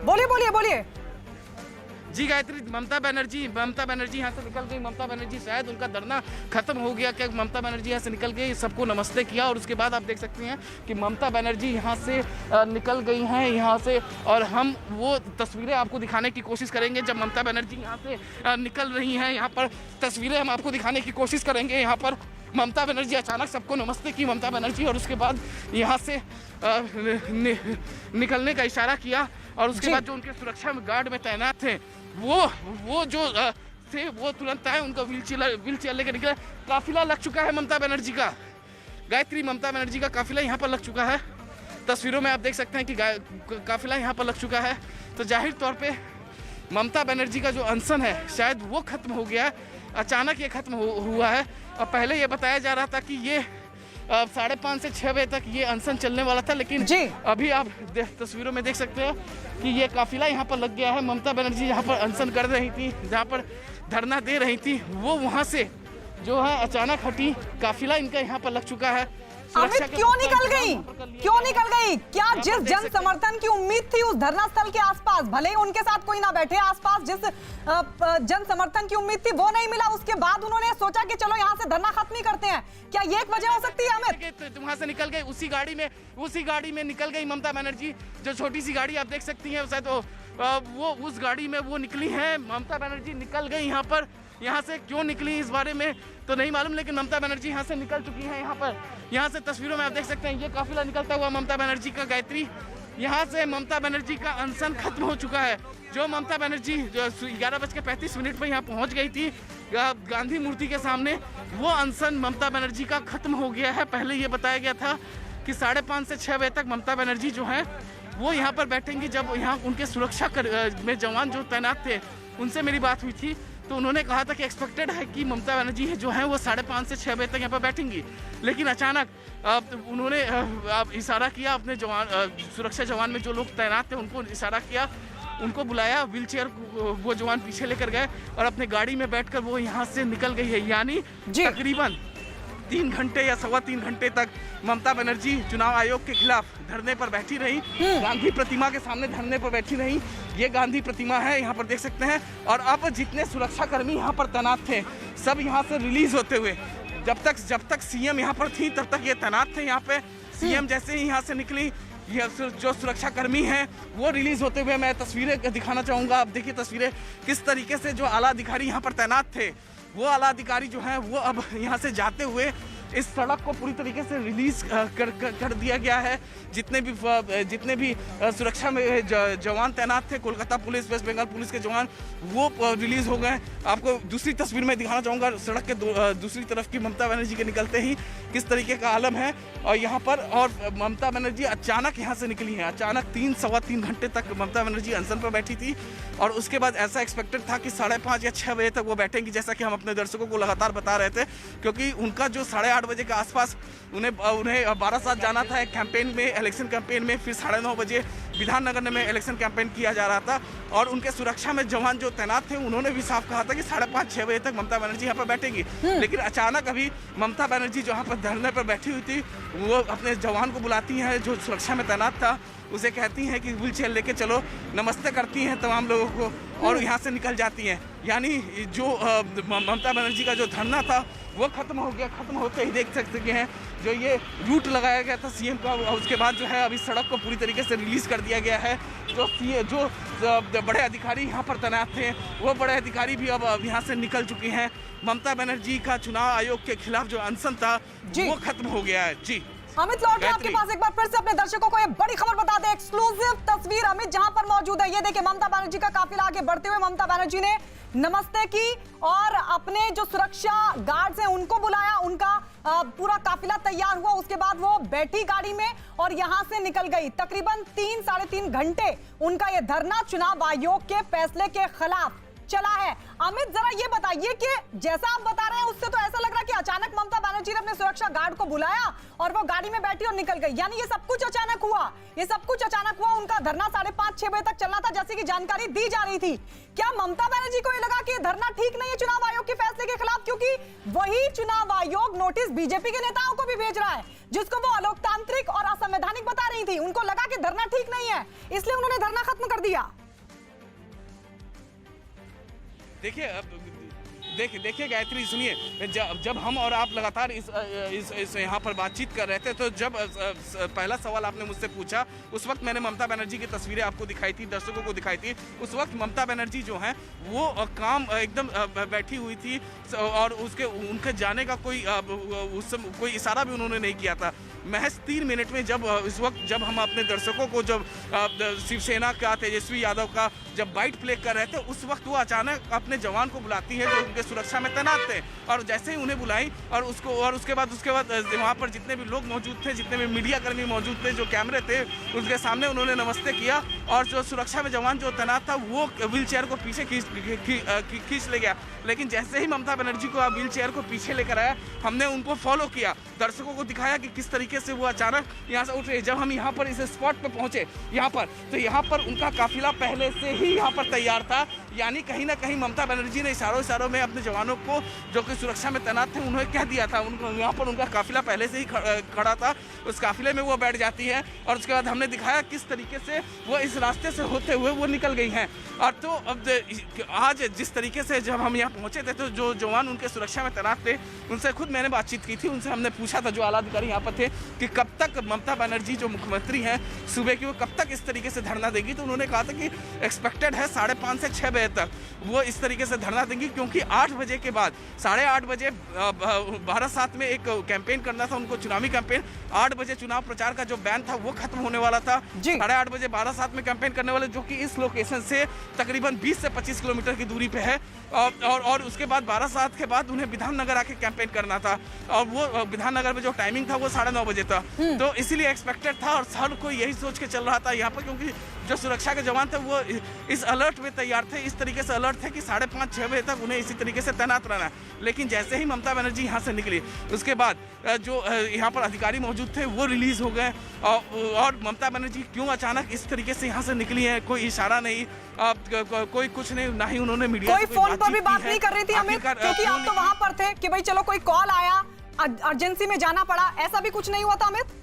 बोलिए बोलिए बोलिए। जी गायत्री, ममता बनर्जी यहाँ से निकल गई। ममता बनर्जी शायद उनका धरना खत्म हो गया क्या? ममता बनर्जी यहाँ से निकल गई, सबको नमस्ते किया और उसके बाद आप देख सकते हैं कि ममता बनर्जी यहाँ से निकल गई हैं यहाँ से। और हम वो तस्वीरें आपको दिखाने की कोशिश करेंगे जब ममता बनर्जी यहाँ से निकल रही हैं। यहाँ पर तस्वीरें हम आपको दिखाने की कोशिश करेंगे। यहाँ पर ममता बनर्जी अचानक सबको नमस्ते की ममता बनर्जी और उसके बाद यहाँ से निकलने का इशारा किया। और उसके बाद जो उनके सुरक्षा में गार्ड में तैनात थे वो जो थे वो तुरंत आए, उनका व्हील चेयर लेकर निकले। काफिला लग चुका है ममता बनर्जी का। गायत्री, ममता बनर्जी का काफिला यहाँ पर लग चुका है। तस्वीरों में आप देख सकते हैं कि काफिला यहाँ पर लग चुका है। तो जाहिर तौर पे ममता बनर्जी का जो अनशन है शायद वो खत्म हो गया, अचानक ये खत्म हुआ है। और पहले ये बताया जा रहा था कि ये 5:30 से 6 बजे तक ये अनशन चलने वाला था, लेकिन अभी आप तस्वीरों में देख सकते हैं कि ये काफिला यहाँ पर लग गया है। ममता बनर्जी यहाँ पर अनशन कर रही थी, जहाँ पर धरना दे रही थी, वो वहाँ से जो है अचानक हटी। काफिला इनका यहाँ पर लग चुका है। अमित, क्यों निकल गई? क्यों निकल गई? क्या जिस जन समर्थन की उम्मीद थी उस धरना स्थल के आसपास, भले ही उनके साथ कोई ना बैठे आसपास, जिस जन समर्थन की उम्मीद थी वो नहीं मिला, उसके बाद उन्होंने सोचा कि चलो यहाँ से धरना खत्म ही करते हैं। क्या ये एक वजह हो सकती है अमित? वहाँ से निकल गई, उसी गाड़ी में निकल गई ममता बनर्जी। जो छोटी सी गाड़ी आप देख सकती हैं शायद वो उस गाड़ी में वो निकली है। ममता बनर्जी निकल गई यहाँ पर। यहाँ से क्यों निकली इस बारे में तो नहीं मालूम, लेकिन ममता बनर्जी यहाँ से निकल चुकी है। यहाँ से तस्वीरों में आप देख सकते हैं ये काफिला निकलता हुआ ममता बनर्जी का। गायत्री, यहाँ से ममता बनर्जी का अनशन खत्म हो चुका है। जो ममता बनर्जी 11:35 पर यहाँ पहुँच गई थी गांधी मूर्ति के सामने, वो अनशन ममता बनर्जी का खत्म हो गया है। पहले ये बताया गया था कि 5:30 से 6 बजे तक ममता बनर्जी जो है वो यहाँ पर बैठेंगी। जब यहाँ उनके सुरक्षा में जवान जो तैनात थे उनसे मेरी बात हुई थी तो उन्होंने कहा था कि एक्सपेक्टेड है कि ममता बनर्जी जो है वो 5:30 से 6 बजे तक यहाँ पर बैठेंगी। लेकिन अचानक उन्होंने इशारा किया अपने सुरक्षा जवान में जो लोग तैनात थे उनको इशारा किया, उनको बुलाया, व्हील चेयर वो जवान पीछे लेकर गए और अपने गाड़ी में बैठकर वो यहाँ से निकल गई है। यानी तकरीबन 3 घंटे या 3.25 घंटे तक ममता बनर्जी चुनाव आयोग के खिलाफ धरने पर बैठी रही। गांधी प्रतिमा के सामने धरने पर बैठी रही। ये गांधी प्रतिमा है, यहाँ पर देख सकते हैं। और अब जितने सुरक्षा कर्मी यहाँ पर तैनात थे सब यहाँ से रिलीज होते हुए, जब तक सीएम यहाँ पर थी तब तक ये तैनात थे यहाँ पे। सीएम जैसे ही यहाँ से निकली, ये जो सुरक्षा कर्मी हैं वो रिलीज होते हुए मैं तस्वीरें दिखाना चाहूँगा। आप देखिए तस्वीरें किस तरीके से जो आला अधिकारी यहाँ पर तैनात थे वो आला अधिकारी जो हैं वो अब यहाँ से जाते हुए इस सड़क को पूरी तरीके से रिलीज कर दिया गया है। जितने भी सुरक्षा में जवान तैनात थे, Kolkata police, West Bengal police के जवान, वो रिलीज हो गए। आपको दूसरी तस्वीर में दिखाना चाहूँगा सड़क के दूसरी तरफ की ममता बनर्जी के निकलते ही किस तरीके का आलम है। और यहाँ पर और ममता बनर्जी अचानक यहाँ से निकली हैं। अचानक 3-3.25 घंटे तक ममता बनर्जी अनशन पर बैठी थी और उसके बाद ऐसा एक्सपेक्टेड था कि 5:30 या 6 बजे तक वो बैठेंगी, जैसा कि हम अपने दर्शकों को लगातार बता रहे थे। क्योंकि उनका जो 8:30 बजे के आसपास उन्हें बारासात जाना था एक कैंपेन में, इलेक्शन कैंपेन में। फिर 9:30 बजे विधाननगर में इलेक्शन कैंपेन किया जा रहा था और उनके सुरक्षा में जवान जो तैनात थे उन्होंने भी साफ कहा था कि 5:30-6 बजे तक ममता बनर्जी यहाँ पर बैठेंगी। लेकिन अचानक अभी ममता बनर्जी जो यहाँ पर धरने पर बैठी हुई थी वो अपने जवान को बुलाती हैं जो सुरक्षा में तैनात था, उसे कहती हैं कि व्हील चेयर लेके चलो, नमस्ते करती हैं तमाम लोगों को और यहाँ से निकल जाती हैं। यानी जो ममता बनर्जी का जो धरना था वो खत्म हो गया। खत्म होते ही देख सकते हैं जो ये रूट लगाया गया था सीएम का, उसके बाद जो है अभी सड़क को पूरी तरीके से रिलीज कर दिया गया है। जो बड़े अधिकारी यहाँ पर तैनात थे वो बड़े अधिकारी भी अब यहाँ से निकल चुके हैं। ममता बनर्जी का चुनाव आयोग के खिलाफ जो अनशन था वो खत्म हो गया है। जी अमित, लौट के आपके पास एक बार फिर से अपने दर्शकों को ये बड़ी खबर बता दें। एक्सक्लूसिव तस्वीर अमित जहां पर मौजूद है। ये देखिए ममता बनर्जी का काफिला आगे बढ़ते हुए ममता बनर्जी ने नमस्ते की और अपने जो सुरक्षा गार्ड्स हैं उनको बुलाया। उनका पूरा काफिला तैयार हुआ, उसके बाद वो बैठी गाड़ी में और यहां से निकल गई। तकरीबन 3-3.5 घंटे उनका ये धरना चुनाव आयोग के फैसले के खिलाफ चला है। अमित, जरा ये बताइए कि जैसा आप बता रहे हैं उससे तो ऐसा लग रहा है कि अचानक ममता बनर्जी ने अपने सुरक्षा गार्ड को बुलाया और वो गाड़ी में बैठी और निकल गई, यानी ये सब कुछ अचानक हुआ। ये सब कुछ अचानक हुआ। उनका धरना 5:30-6 बजे तक चलना था जैसे कि जानकारी दी जा रही थी। क्या ममता बनर्जी को ये लगा कि धरना ठीक नहीं है चुनाव आयोग के फैसले के खिलाफ, क्योंकि वही चुनाव आयोग नोटिस बीजेपी के नेताओं को भी भेज रहा है जिसको वो अलोकतांत्रिक और असंवैधानिक बता रही थी। उनको लगा कि धरना ठीक नहीं है, इसलिए उन्होंने धरना खत्म कर दिया। देखिए गायत्री, सुनिए, जब हम और आप लगातार इस यहाँ पर बातचीत कर रहे थे, तो जब पहला सवाल आपने मुझसे पूछा, उस वक्त मैंने ममता बनर्जी की तस्वीरें आपको दिखाई थी, दर्शकों को दिखाई थी। उस वक्त ममता बनर्जी जो हैं वो काम एकदम बैठी हुई थी और उनके जाने का कोई इशारा भी उन्होंने नहीं किया था। महज 3 मिनट में इस वक्त जब हम अपने दर्शकों को शिवसेना का तेजस्वी यादव का जब बाइट प्ले कर रहे थे, उस वक्त वो अचानक अपने जवान को बुलाती है जो उनके सुरक्षा में तैनात थे, और जैसे ही उन्हें बुलाई और उसके बाद वहाँ पर जितने भी लोग मौजूद थे, जितने भी मीडिया कर्मी मौजूद थे, जो कैमरे थे, उसके सामने उन्होंने नमस्ते किया और जो सुरक्षा में जवान जो तैनात था वो व्हील चेयर को पीछे खींच ले गया। लेकिन जैसे ही ममता बनर्जी को व्हील चेयर को पीछे लेकर आया, हमने उनको फॉलो किया, दर्शकों को दिखाया कि किस तरीके से वो अचानक यहाँ से उठ रहे। जब हम यहाँ पर इस स्पॉट पे पहुंचे तो यहाँ पर उनका काफिला पहले से ही यहाँ पर तैयार था, यानी कहीं ना कहीं ममता बनर्जी ने इशारों में अपने जवानों को जो कि सुरक्षा में तैनात थे उन्हें कह दिया था, उनको यहाँ पर उनका काफिला पहले से ही खड़ा था, उस काफिले में वो बैठ जाती है और उसके बाद हमने दिखाया किस तरीके से वो इस रास्ते से होते हुए वो निकल गई हैं। और तो अब आज जिस तरीके से जब हम यहाँ पहुंचे थे तो जो जवान उनके सुरक्षा में तैनात थे उनसे खुद मैंने बातचीत की थी, उनसे हमने पूछा था, जो आला अधिकारी यहाँ पर थे, कि कब तक ममता बनर्जी जो मुख्यमंत्री हैं सुबह की, वो कब तक इस तरीके से धरना देगी। तो उन्होंने कहा था कि एक्सपेक्टेड है 5:30 से 6 बजे तक वो इस तरीके से धरना देंगी, क्योंकि 8 बजे के बाद 8:30 बजे भारत-7 में एक कैंपेन करना था उनको, चुनावी कैंपेन। 8 बजे चुनाव प्रचार का जो बैन था वो खत्म होने वाला था। 8:30 बजे भारत-7 में कैंपेन करने वाले, जो कि इस लोकेशन से तकरीबन 20 से 25 किलोमीटर की दूरी पे है, और उसके बाद 12:07 के बाद उन्हें विधाननगर आके कैंपेन करना था, और वो विधाननगर में जो टाइमिंग था वो 9:30 बजे था। तो इसीलिए एक्सपेक्टेड था और हर कोई यही सोच के चल रहा था यहाँ पर, क्योंकि जो सुरक्षा के जवान थे वो इस अलर्ट में तैयार थे, इस तरीके से अलर्ट थे कि 5:30-6 बजे तक उन्हें इसी तरीके से तैनात रहना है। लेकिन जैसे ही ममता बनर्जी यहाँ से निकली, उसके बाद जो यहाँ पर अधिकारी मौजूद थे वो रिलीज हो गए, और ममता बनर्जी क्यों अचानक इस तरीके से यहाँ से निकली है, कोई इशारा नहीं, कोई कुछ नहीं, ना ही उन्होंने मीडिया कोई फोन पर भी बात नहीं कर रही थी अमित, क्योंकि आप तो वहां पर थे कि भाई चलो कोई कॉल आया, अर्जेंसी में जाना पड़ा, ऐसा भी कुछ नहीं हुआ था अमित?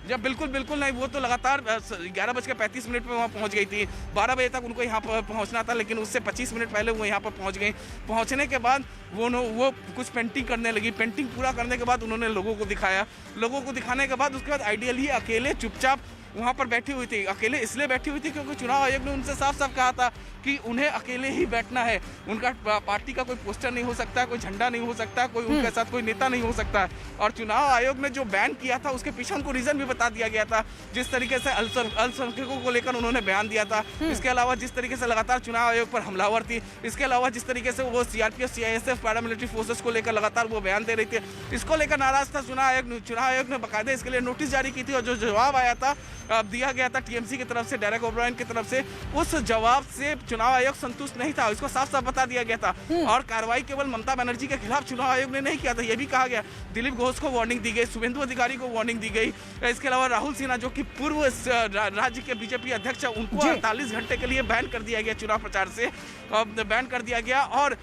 जब बिल्कुल नहीं, वो तो लगातार 11:35 पे वहाँ पहुँच गई थी। 12 बजे तक उनको यहाँ पर पहुँचना था, लेकिन उससे 25 मिनट पहले वो यहाँ पर पहुँच गई। पहुँचने के बाद वो कुछ पेंटिंग करने लगी। पेंटिंग पूरा करने के बाद उन्होंने लोगों को दिखाया। लोगों को दिखाने के बाद उसके बाद आइडियली अकेले चुपचाप वहाँ पर बैठी हुई थी। अकेले इसलिए बैठी हुई थी क्योंकि चुनाव आयोग ने उनसे साफ साफ कहा था कि उन्हें अकेले ही बैठना है। उनका पार्टी का कोई पोस्टर नहीं हो सकता, कोई झंडा नहीं हो सकता, कोई उनके साथ कोई नेता नहीं हो सकता। और चुनाव आयोग ने जो बैन किया था उसके पीछे उनको रीजन भी बता दिया गया था, जिस तरीके से अल्पसंख्यकों को लेकर उन्होंने बयान दिया था। इसके अलावा जिस तरीके से लगातार चुनाव आयोग पर हमलावर थी, इसके अलावा जिस तरीके से वो सीआरपीएफ सीआईएसएफ पैरामिलिट्री फोर्सेस को लेकर लगातार वो बयान दे रही थी, इसको लेकर नाराज था चुनाव आयोग ने बाकायदा इसके लिए नोटिस जारी की थी। और जो जवाब आया था, दिया गया था टीएमसी की तरफ से, डेरेक ओब्रायन की तरफ से, उस जवाब से चुनाव आयोग संतुष्ट नहीं था। इसको साफ साफ बता दिया गया था। और कार्रवाई केवल ममता बनर्जी के खिलाफ चुनाव आयोग ने नहीं किया था, यह भी कहा गया। दिलीप घोष को वार्निंग दी गई, शुभेंदु अधिकारी को वार्निंग दी गई। इसके अलावा राहुल सिन्हा जो कि पूर्व राज्य के बीजेपी अध्यक्ष है, उनको 48 घंटे के लिए बैन कर दिया गया चुनाव प्रचार से, बैन कर दिया गया। और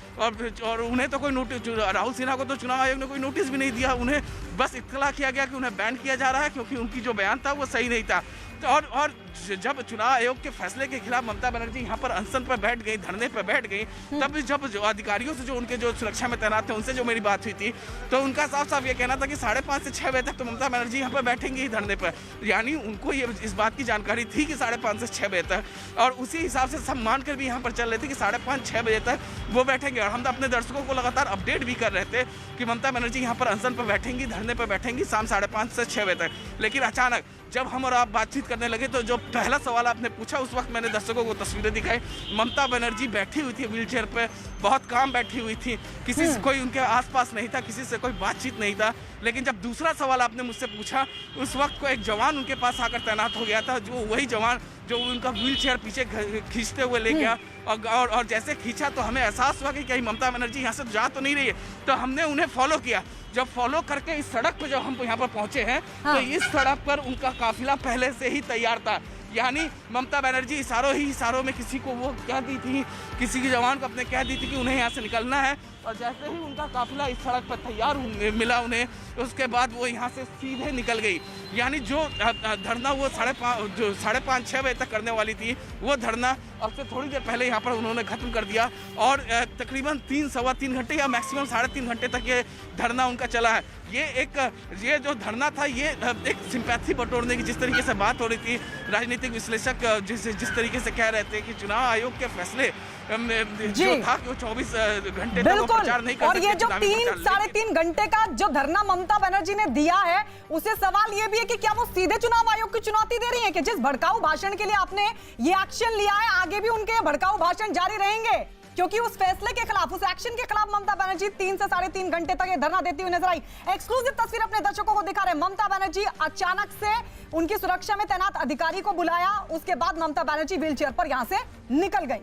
उन्हें तो कोई नोटिस, राहुल सिन्हा को तो चुनाव आयोग ने कोई नोटिस भी नहीं दिया, उन्हें बस इत्तला किया गया कि उन्हें बैन किया जा रहा है क्योंकि उनकी जो बयान था वो सही नहीं था। और जब चुनाव आयोग के फैसले के खिलाफ ममता बनर्जी यहाँ पर अनशन पर बैठ गई, धरने पर बैठ गई, तब जब जो अधिकारियों से, जो उनके जो सुरक्षा में तैनात थे, उनसे जो मेरी बात हुई थी, तो उनका साफ साफ ये कहना था कि 5:30 से 6 बजे तक तो ममता बनर्जी यहाँ पर बैठेंगी ही धरने पर। यानी उनको ये इस बात की जानकारी थी कि 5:30 से 6 बजे तक, और उसी हिसाब से सब मान कर भी यहाँ पर चल रहे थे कि 5:30-6 बजे तक वो बैठेंगे। और हम अपने दर्शकों को लगातार अपडेट भी कर रहे थे कि ममता बनर्जी यहाँ पर अनशन पर बैठेंगी, धरने पर बैठेंगी शाम 5:30 से 6 बजे तक। लेकिन अचानक जब हम और आप बातचीत करने लगे तो जो पहला सवाल आपने पूछा, उस वक्त मैंने दर्शकों को तस्वीरें दिखाई। ममता बनर्जी बैठी हुई थी व्हीलचेयर पे, बहुत काम बैठी हुई थी, किसी से कोई उनके आसपास नहीं था, किसी से कोई बातचीत नहीं था। लेकिन जब दूसरा सवाल आपने मुझसे पूछा, उस वक्त को एक जवान उनके पास आकर तैनात हो गया था, जो वही जवान जो उनका व्हील चेयर पीछे खींचते हुए ले गया। और जैसे खींचा तो हमें एहसास हुआ कि कहीं ममता बनर्जी यहाँ से जा तो नहीं रही है, तो हमने उन्हें फॉलो किया। जब फॉलो करके इस सड़क पर जब हम यहाँ पर पहुंचे हैं, तो इस सड़क पर उनका काफिला पहले से ही तैयार था। यानी ममता बनर्जी इशारों में किसी को वो कह दी थी, किसी के जवान को अपने कह दी थी कि उन्हें यहाँ से निकलना है, और जैसे ही उनका काफिला इस सड़क पर तैयार मिला उन्हें, उसके बाद वो यहाँ से सीधे निकल गई। यानी जो धरना वो 5:30-6 बजे तक करने वाली थी, वो धरना अब से थोड़ी देर पहले यहाँ पर उन्होंने खत्म कर दिया। और तकरीबन 3-3.25 घंटे या मैक्सिमम 3.5 घंटे तक ये धरना उनका चला है। ये जो धरना था, ये एक सिंपैथी बटोरने की जिस तरीके से बात हो रही थी, राजनीतिक विश्लेषक जिस तरीके से कह रहे थे कि चुनाव आयोग के फैसले जो था कि वो 24 घंटे तक प्रचार नहीं कर सकते। और ये जो 3-3.5 घंटे का जो धरना ममता बनर्जी ने दिया है, उसे सवाल ये भी है कि क्या वो सीधे चुनाव आयोग की चुनौती दे रही है कि जिस भड़काऊ भाषण के लिए आपने ये एक्शन लिया है, आगे भी उनके भड़काऊ भाषण जारी रहेंगे? क्योंकि उस फैसले के खिलाफ, उस एक्शन के खिलाफ ममता बनर्जी 3 से 3.5 घंटे तक ये धरना देती हुई नजर आई। एक्सक्लूसिव तस्वीर अपने दर्शकों को दिखा रहे हैं। ममता बनर्जी अचानक से उनकी सुरक्षा में तैनात अधिकारी को बुलाया, उसके बाद ममता बनर्जी व्हीलचेयर पर यहां से निकल गई।